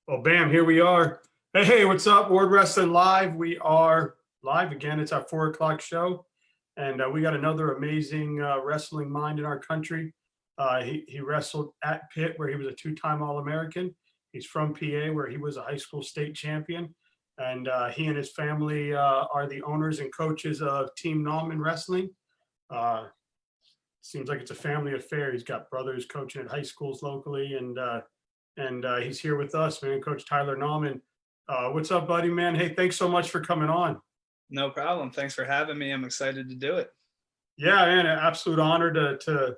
Well, bam, here we are. Hey, what's up? Ward Wrestling Live. We are live again. It's our 4 o'clock show. And we got another amazing wrestling mind in our country. He wrestled at Pitt, where he was a two-time All-American. He's from PA, where he was a high school state champion. And he and his family are the owners and coaches of Team Nauman Wrestling. Seems like it's a family affair. He's got brothers coaching at high schools locally, and he's here with us, man. Coach Tyler Nauman. What's up, buddy, man? Hey, thanks so much for coming on. No problem. Thanks for having me. I'm excited to do it. Yeah, man, an absolute honor to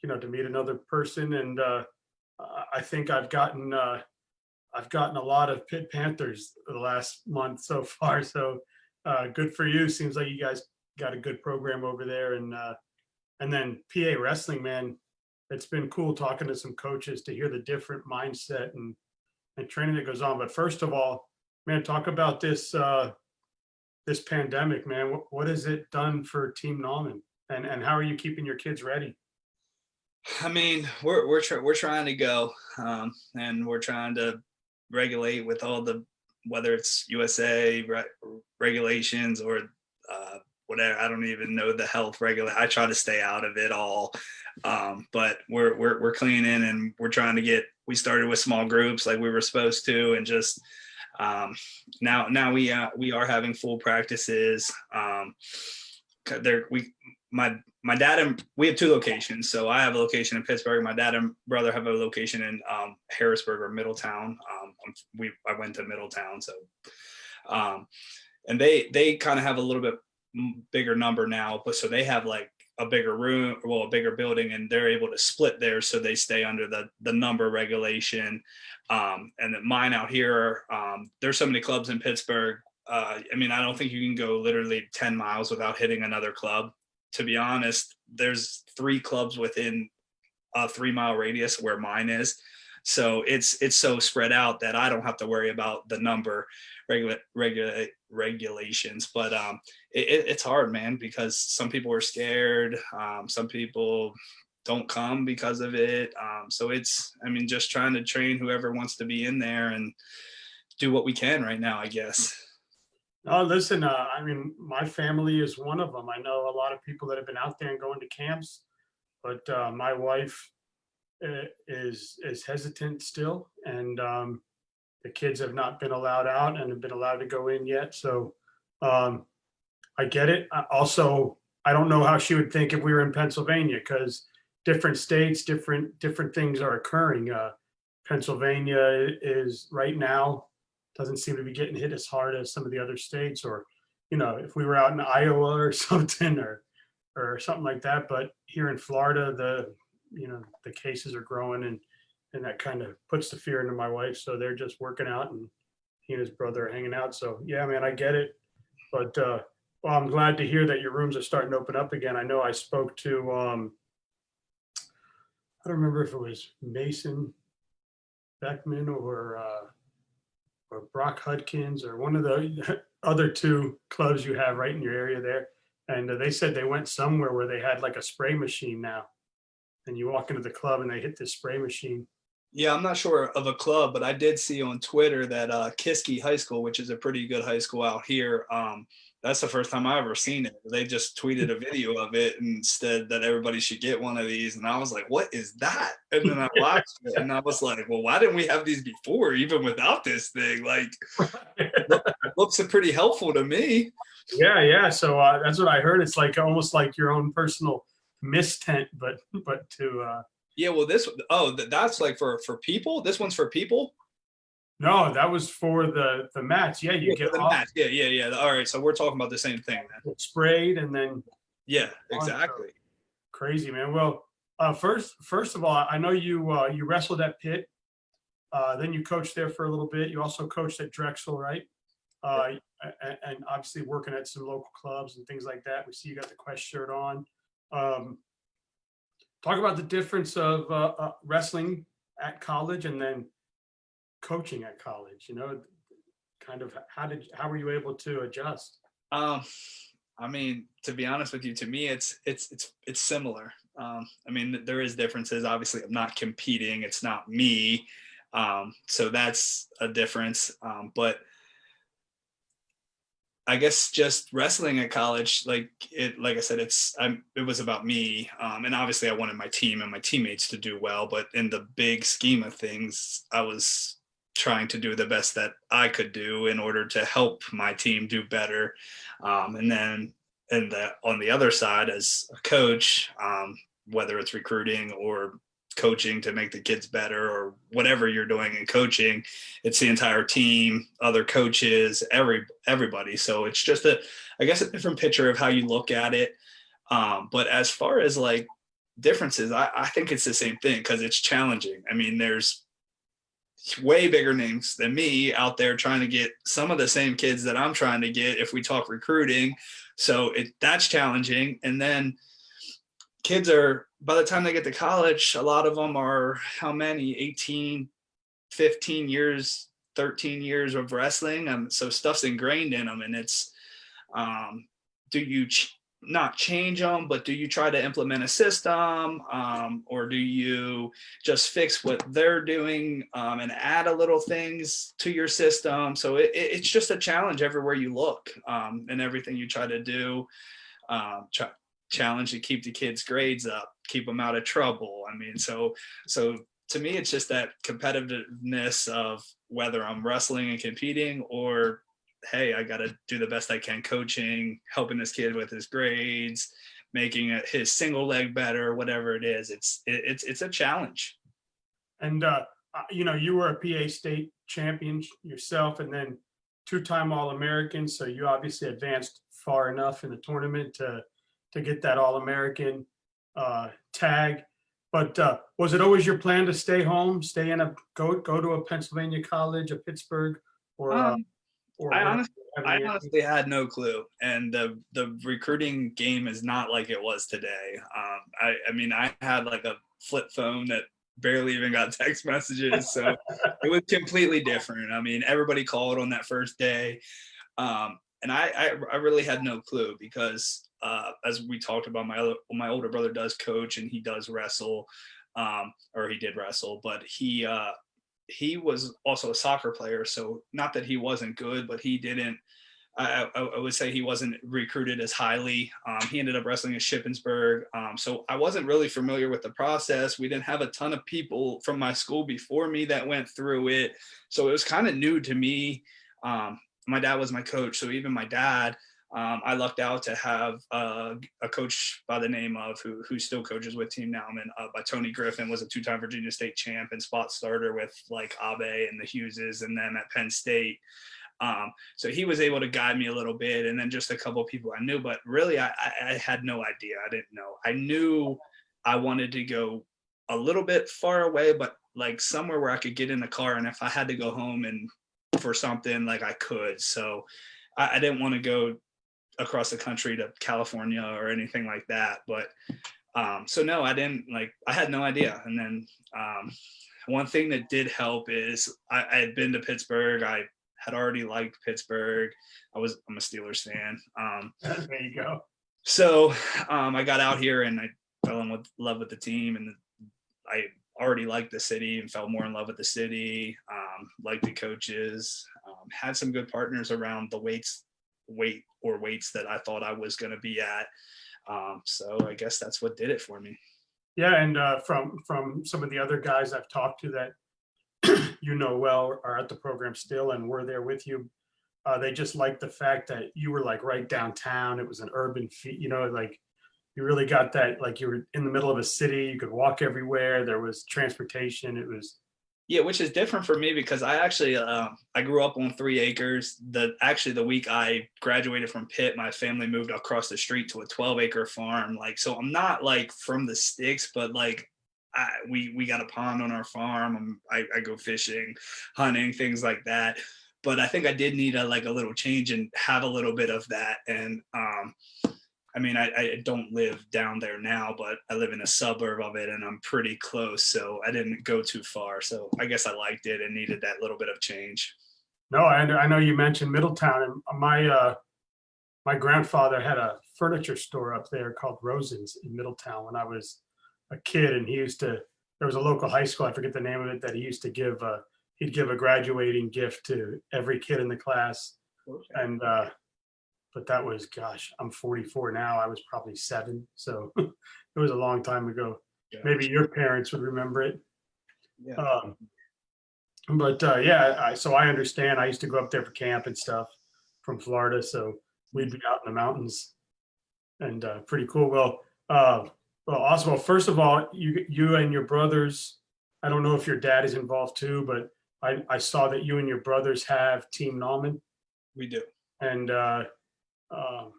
to meet another person, and I think I've gotten a lot of Pitt Panthers the last month so far. So good for you. Seems like you guys got a good program over there, and then PA wrestling, man. It's been cool talking to some coaches to hear the different mindset and training that goes on. But first of all, man, talk about this pandemic, man. What has it done for Team Nauman, and how are you keeping your kids ready? I mean, we're trying to go, and we're trying to regulate with all the, whether it's USA regulations or whatever. I don't even know the health regulate. I try to stay out of it all, but we're cleaning, and we're trying to get. We started with small groups like we were supposed to, and just now we are having full practices. My dad and we have two locations. So I have a location in Pittsburgh. My dad and brother have a location in Harrisburg or Middletown. I went to Middletown, so and they kind of have a little bit bigger number now, but so they have like a bigger room, well, a bigger building, and they're able to split there, so they stay under the number regulation. And then mine out here, there's so many clubs in Pittsburgh. I mean, I don't think you can go literally 10 miles without hitting another club. To be honest, there's 3 clubs within a 3-mile radius where mine is. So it's so spread out that I don't have to worry about the number regulations. But it's hard, man, because some people are scared. Some people don't come because of it. So I mean, just trying to train whoever wants to be in there and do what we can right now, I guess. Oh, listen, I mean, my family is one of them. I know a lot of people that have been out there and going to camps, but my wife is hesitant still, and the kids have not been allowed out and have been allowed to go in yet. So I get it. Also, I don't know how she would think if we were in Pennsylvania, because different states, different things are occurring. Pennsylvania is right now doesn't seem to be getting hit as hard as some of the other states, or if we were out in Iowa or something, or something like that. But here in Florida, the cases are growing, and that kind of puts the fear into my wife. So they're just working out, and he and his brother are hanging out. So yeah, man, I get it. But well, I'm glad to hear that your rooms are starting to open up again. I know I spoke to I don't remember if it was Mason Beckman or Brock Hudkins or one of the other 2 clubs you have right in your area there. And they said they went somewhere where they had like a spray machine now. And you walk into the club and they hit this spray machine. Yeah, I'm not sure of a club, but I did see on Twitter that Kiski High School, which is a pretty good high school out here, that's the first time I ever seen it. They just tweeted a video of it and said that everybody should get one of these. And I was like, what is that? And then I watched it and I was like, well, why didn't we have these before, even without this thing? Like, looks pretty helpful to me. Yeah. So that's what I heard. It's like almost like your own personal mist tent, but to yeah, well, that's like for people. This one's for people. No, that was for the match. Yeah, you get the off, match. Yeah. All right, so we're talking about the same thing then. sprayed, and then Yeah, exactly. Crazy, man. Well, first of all, I know you wrestled at Pitt. Then you coached there for a little bit. You also coached at Drexel, right? And obviously working at some local clubs and things like that. We see you got the Quest shirt on. Talk about the difference of wrestling at college and then coaching at college. Kind of how were you able to adjust? I mean, to be honest with you, to me, it's similar. I mean, there is differences. Obviously, I'm not competing. It's not me. So that's a difference. But I guess just wrestling at college, like I said, it was about me. And obviously I wanted my team and my teammates to do well, but in the big scheme of things, I was trying to do the best that I could do in order to help my team do better. And then on the other side, as a coach, whether it's recruiting or coaching to make the kids better or whatever you're doing in coaching, it's the entire team, other coaches, everybody. So it's just I guess a different picture of how you look at it. But as far as like differences, I think it's the same thing because it's challenging. I mean, there's way bigger names than me out there trying to get some of the same kids that I'm trying to get if we talk recruiting. So that's challenging. And then kids are, by the time they get to college, a lot of them are how many, 18, 15 years, 13 years of wrestling. So stuff's ingrained in them. And it's, do you not change them, but do you try to implement a system, or do you just fix what they're doing, and add a little things to your system? So it's just a challenge everywhere you look, and everything you try to do. Challenge to keep the kids' grades up, keep them out of trouble. I mean, so to me, it's just that competitiveness of whether I'm wrestling and competing or, hey, I got to do the best I can coaching, helping this kid with his grades, making his single leg better, whatever it is. It's a challenge. And you were a PA state champion yourself, and then two-time All-American. So you obviously advanced far enough in the tournament to get that All-American tag. But was it always your plan to stay home, go to a Pennsylvania college, a Pittsburgh, or I honestly had no clue, and the recruiting game is not like it was today. I mean, I had like a flip phone that barely even got text messages, so it was completely different. I mean, everybody called on that first day, and I really had no clue because, as we talked about, my older brother does coach and he does wrestle, or he did wrestle, but he was also a soccer player. So not that he wasn't good, but he didn't, I would say he wasn't recruited as highly. He ended up wrestling at Shippensburg. So I wasn't really familiar with the process. We didn't have a ton of people from my school before me that went through it. So it was kind of new to me. My dad was my coach. So even my dad, I lucked out to have a coach by the name of who still coaches with Team Nauman, by Tony Griffin, was a two-time Virginia State champ and spot starter with like Abe and the Hugheses and them at Penn State. So he was able to guide me a little bit, and then just a couple of people I knew, but really I had no idea. I didn't know. I knew I wanted to go a little bit far away, but like somewhere where I could get in the car, and if I had to go home and for something, like I could. So I didn't want to go across the country to California or anything like that. But so no, I had no idea. And then one thing that did help is I had been to Pittsburgh. I had already liked Pittsburgh. I'm a Steelers fan. There you go. So I got out here and I fell in love with the team, and I already liked the city and fell more in love with the city. Liked the coaches, had some good partners around the weights that I thought I was going to be at. So I guess that's what did it for me. Yeah, and from some of the other guys I've talked to that well are at the program still and were there with you, they just like the fact that you were like right downtown. It was an urban like you really got that, like you were in the middle of a city. You could walk everywhere. There was transportation. It was. Yeah, which is different for me because I actually I grew up on 3 acres. The week I graduated from Pitt, my family moved across the street to a 12-acre farm. Like, so I'm not like from the sticks, but like we got a pond on our farm. I go fishing, hunting, things like that. But I think I did need a little change and have a little bit of that. And I mean, I don't live down there now, but I live in a suburb of it and I'm pretty close. So I didn't go too far. So I guess I liked it and needed that little bit of change. No, I know you mentioned Middletown, and my grandfather had a furniture store up there called Rosen's in Middletown when I was a kid, and he used to there was a local high school, I forget the name of it, that he used to give, he'd give a graduating gift to every kid in the class. And, but that was, gosh, I'm 44 now. I was probably 7. So it was a long time ago. Maybe your parents would remember it. Yeah. But yeah, so I understand. I used to go up there for camp and stuff from Florida. So we'd be out in the mountains and pretty cool. Well, Oswald, first of all, you and your brothers, I don't know if your dad is involved too, but I saw that you and your brothers have Team Nauman, We do. and um,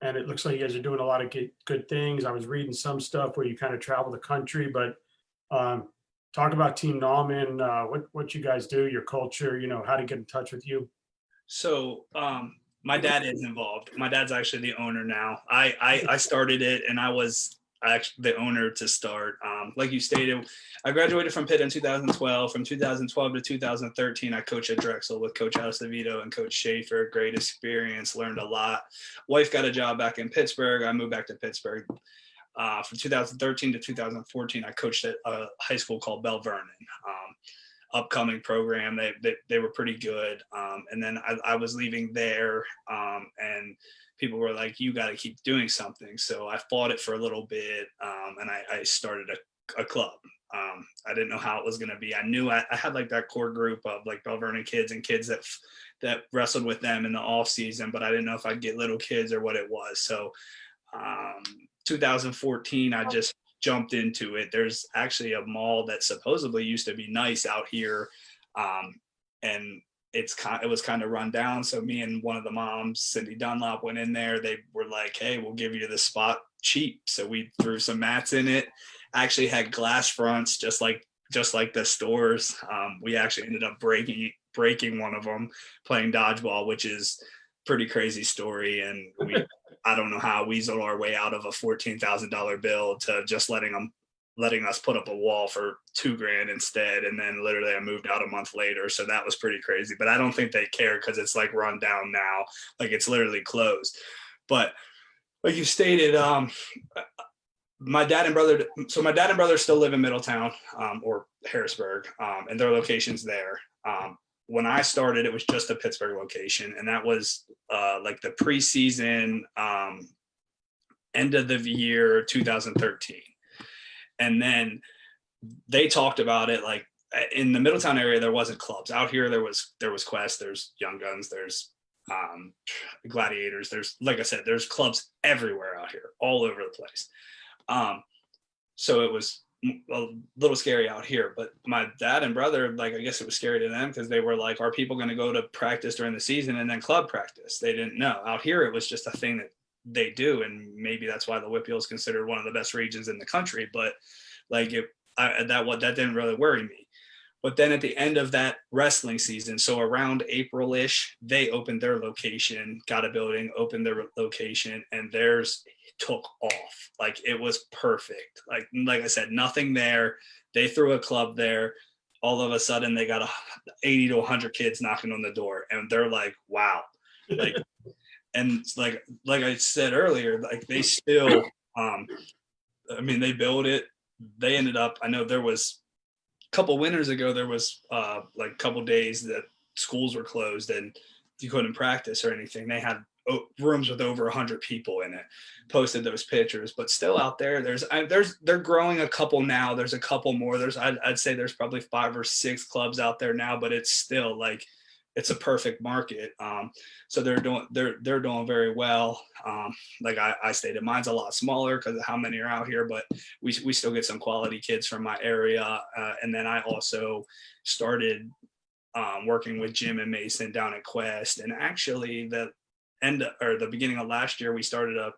and it looks like you guys are doing a lot of good things. I was reading some stuff where you kind of travel the country, but um, talk about Team Nauman, what you guys do, your culture, how to get in touch with you. So my dad is involved. My dad's actually the owner now. I started it, and I was actually the owner to start. Like you stated, I graduated from Pitt in 2012. From 2012 to 2013, I coached at Drexel with Coach Acevedo and Coach Schaefer. Great experience, learned a lot. Wife got a job back in Pittsburgh. I moved back to Pittsburgh. From 2013 to 2014, I coached at a high school called Bell Vernon. Upcoming program. They were pretty good. And then I was leaving there, and people were like, you got to keep doing something. So I fought it for a little bit, and I started a club. I didn't know how it was going to be. I knew I had like that core group of like Bell Vernon kids and kids that wrestled with them in the off season, but I didn't know if I'd get little kids or what it was. So 2014, I just jumped into it. There's actually a mall that supposedly used to be nice out here, and it was kind of run down. So me and one of the moms, Cindy Dunlop, went in there. They were like, "Hey, we'll give you the spot cheap." So we threw some mats in it. Actually had glass fronts, just like the stores. We actually ended up breaking one of them playing dodgeball, which is pretty crazy story. And I don't know how we weaseled our way out of a $14,000 bill to just letting us put up a wall for $2,000 instead. And then literally I moved out a month later. So that was pretty crazy, but I don't think they care because it's like run down now. Like it's literally closed. But like you stated, my dad and brother still live in Middletown, or Harrisburg, and their location's there. When I started, it was just a Pittsburgh location, and that was like the preseason, end of the year 2013. And then they talked about it like in the Middletown area, there wasn't clubs. Out here, there was Quest, there's Young Guns, there's Gladiators. There's, like I said, there's clubs everywhere out here, all over the place. So it was a little scary out here, but my dad and brother, like, I guess it was scary to them because they were like, are people going to go to practice during the season and then club practice? They didn't know. Out here, it was just a thing that they do. And maybe that's why the Whitfield is considered one of the best regions in the country. But like that didn't really worry me. But then at the end of that wrestling season, so around April-ish, they opened their location, got a building, opened their location, and theirs took off. Like it was perfect. Like I said, nothing there. They threw a club there. All of a sudden, they got 80 to 100 kids knocking on the door, and they're like, "Wow!" Like, and like I said earlier, like they still, I mean, they built it. They ended up. I know there was couple winters ago, there was like a couple days that schools were closed and you couldn't practice or anything. They had rooms with over 100 people in it. Posted those pictures, but still out there. They're growing a couple now. There's a couple more. I'd say there's probably 5 or 6 clubs out there now, but it's still like it's a perfect market. So they're doing very well. Like I stated, mine's a lot smaller because of how many are out here, but we still get some quality kids from my area. And then I also started working with Jim and Mason down at Quest. And actually the beginning of last year, we started a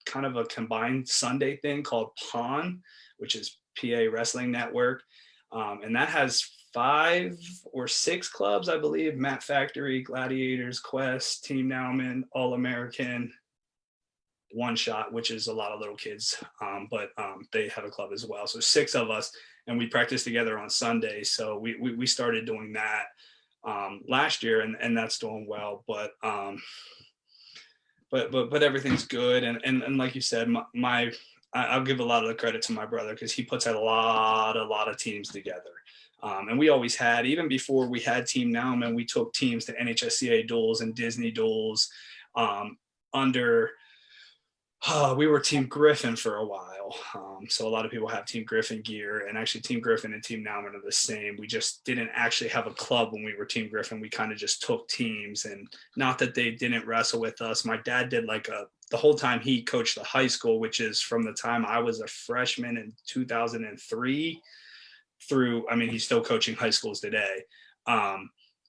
kind of a combined Sunday thing called PON, which is PA Wrestling Network. And that has 5 or 6 clubs, I believe: Mat Factory, Gladiators, Quest, Team Nauman, All American, One Shot, which is a lot of little kids, but they have a club as well. So 6 of us, and we practice together on Sunday. So we started doing that last year, and that's doing well. But everything's good, and like you said, I'll give a lot of the credit to my brother because he puts a lot of teams together. And we always had, even before we had Team Nauman, we took teams to NHSCA duels and Disney duels. Under we were Team Griffin for a while. So a lot of people have Team Griffin gear, and actually Team Griffin and Team Nauman are the same. We just didn't actually have a club when we were Team Griffin. We kind of just took teams, and not that they didn't wrestle with us. My dad did the whole time he coached the high school, which is from the time I was a freshman in 2003 through, I mean, he's still coaching high schools today.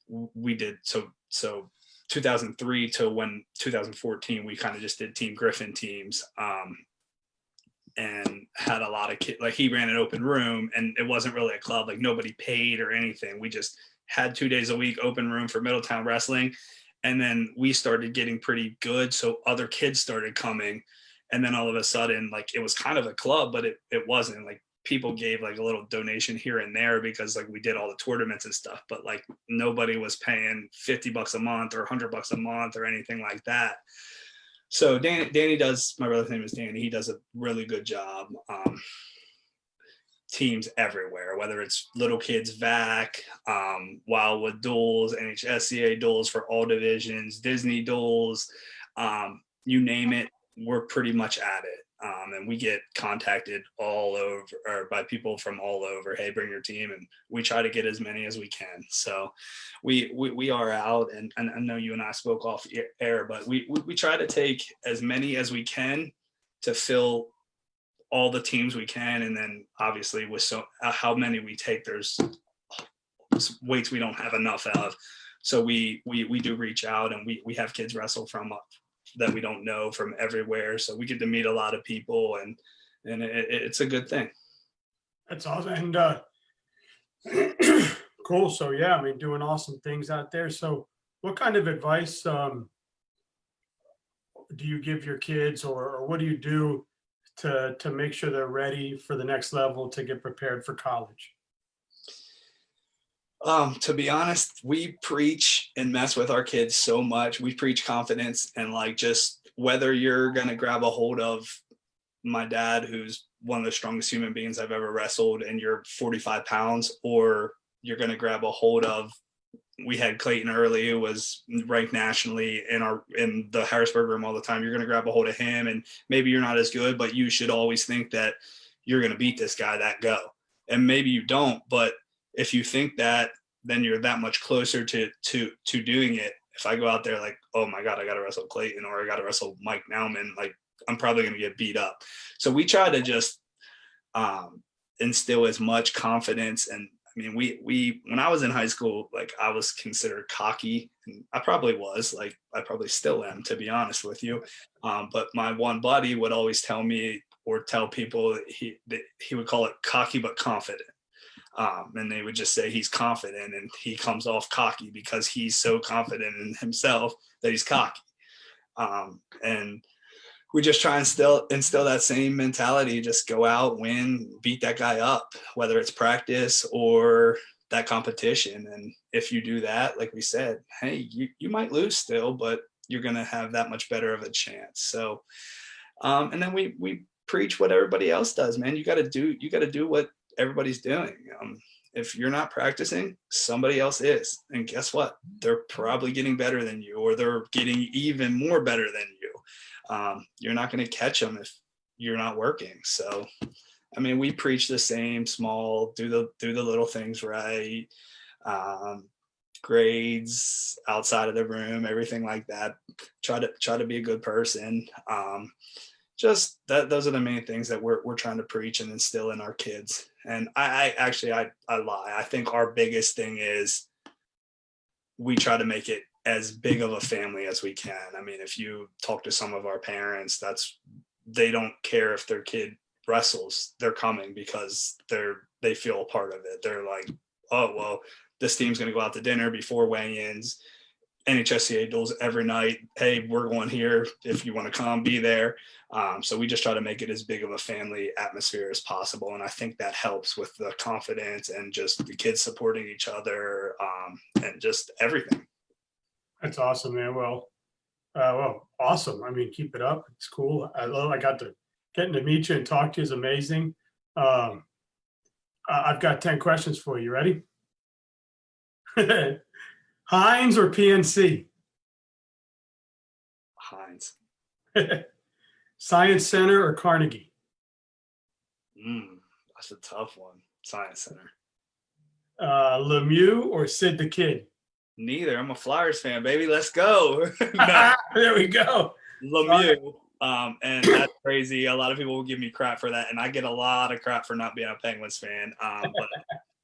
We did so 2003 to when 2014, we kind of just did Team Griffin teams, and had a lot of kids. Like, he ran an open room, and it wasn't really a club. Like, nobody paid or anything. We just had 2 days a week open room for Middletown wrestling. And then we started getting pretty good. So other kids started coming. And then all of a sudden, like, it was kind of a club, but it wasn't. Like, people gave like a little donation here and there because like we did all the tournaments and stuff, but like nobody was paying $50 a month or $100 a month or anything like that. So Danny does, my brother's name is Danny. He does a really good job. Teams everywhere, whether it's little kids VAC, Wildwood duels, NHSCA duels for all divisions, Disney duels, you name it, we're pretty much at it. And we get contacted all over, or by people from all over. Hey, bring your team, and we try to get as many as we can. So we are out, and I know you and I spoke off air, but we try to take as many as we can to fill all the teams we can, and then obviously with how many we take, there's weights we don't have enough of. So we do reach out, and we have kids wrestle from that we don't know from everywhere. So we get to meet a lot of people, and it's a good thing. That's awesome. And cool. So yeah, I mean, doing awesome things out there. So what kind of advice do you give your kids, or what do you do to make sure they're ready for the next level, to get prepared for college? To be honest, we preach and mess with our kids so much. We preach confidence, and like, just whether you're going to grab a hold of my dad, who's one of the strongest human beings I've ever wrestled, and you're 45 pounds, or you're going to grab a hold of, we had Clayton Early, who was ranked nationally in the Harrisburg room all the time. You're going to grab a hold of him, and maybe you're not as good, but you should always think that you're going to beat this guy that go. And maybe you don't, but if you think that, then you're that much closer to doing it. If I go out there like, oh my God, I got to wrestle Clayton, or I got to wrestle Mike Nauman, like, I'm probably going to get beat up. So we try to just instill as much confidence. And I mean, we when I was in high school, like, I was considered cocky, and I probably was, like, I probably still am, to be honest with you. But my one buddy would always tell me, or tell people, that he would call it cocky but confident. And they would just say he's confident, and he comes off cocky because he's so confident in himself that he's cocky. And we just try and instill that same mentality. Just go out, win, beat that guy up, whether it's practice or that competition. And if you do that, like we said, hey, you might lose still, but you're going to have that much better of a chance. So, and then we preach what everybody else does, man. You got to do what everybody's doing. If you're not practicing, somebody else is. And guess what? They're probably getting better than you, or they're getting even more better than you. You're not going to catch them if you're not working. So, I mean, we preach the same small, do the little things right, grades outside of the room, everything like that. Try to be a good person. Just those are the main things that we're trying to preach and instill in our kids. And I lie. I think our biggest thing is we try to make it as big of a family as we can. I mean, if you talk to some of our parents, they don't care if their kid wrestles, they're coming because they feel a part of it. They're like, oh, well, this team's going to go out to dinner before weigh-ins, NHSCA duels every night. Hey, we're going here. If you want to come, be there. So we just try to make it as big of a family atmosphere as possible. And I think that helps with the confidence and just the kids supporting each other, and just everything. That's awesome, man. Well, awesome. I mean, keep it up. It's cool. I got to Getting to meet you and talk to you is amazing. I've got 10 questions for you. Ready? Heinz or PNC? Heinz. Science Center or Carnegie? That's a tough one. Science Center. Lemieux or Sid the Kid? Neither. I'm a Flyers fan, baby. Let's go. No, There we go. Lemieux. And that's crazy. A lot of people will give me crap for that, and I get a lot of crap for not being a Penguins fan. But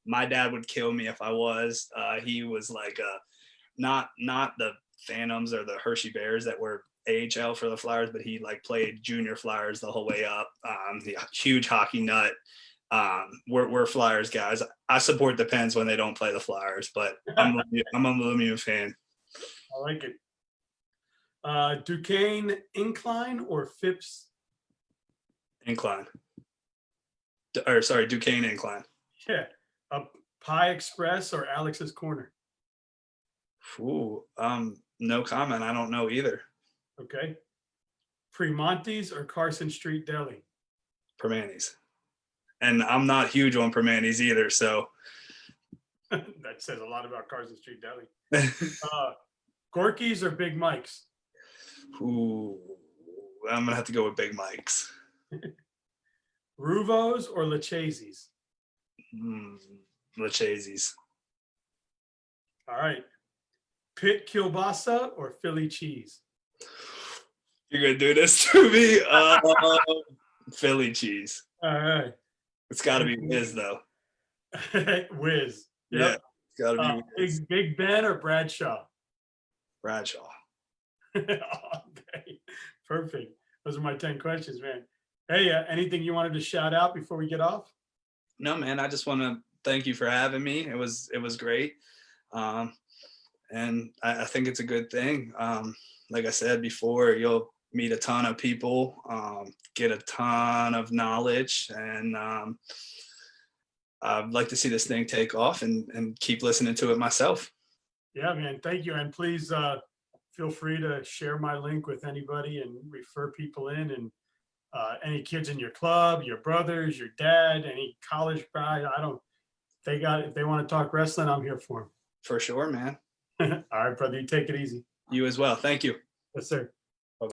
my dad would kill me if I was. He was like not the Phantoms or the Hershey Bears that were AHL for the Flyers, but he like played junior Flyers the whole way up. Huge hockey nut. We're Flyers guys. I support the Pens when they don't play the Flyers, but I'm a Lemieux fan. I like it. Duquesne Incline or Phipps? Incline. Duquesne Incline. Yeah. Pie Express or Alex's Corner? Ooh, no comment. I don't know either. Okay. Primanti's or Carson Street Deli? Permanis. And I'm not huge on Permanis either, so. That says a lot about Carson Street Deli. Gorky's or Big Mike's? Ooh, I'm gonna have to go with Big Mike's. Ruvo's or Lachazy's? Lachazy's. All right. Pit kielbasa or Philly cheese? You're gonna do this to me? Philly cheese. All right. It's got to be Whiz though. Whiz. Yep. Yeah, it's got to be Whiz. Big Ben or Bradshaw? Bradshaw. Okay. Perfect. Those are my 10 questions, man. Hey, anything you wanted to shout out before we get off? No, man. I just want to thank you for having me. It was great, and I think it's a good thing. Like I said before, you'll meet a ton of people, get a ton of knowledge, and I'd like to see this thing take off and keep listening to it myself. Yeah, man. Thank you. And please feel free to share my link with anybody and refer people in, and any kids in your club, your brothers, your dad, any college guy. If they want to talk wrestling, I'm here for them. For sure, man. All right, brother. You take it easy. You as well. Thank you. Yes, sir.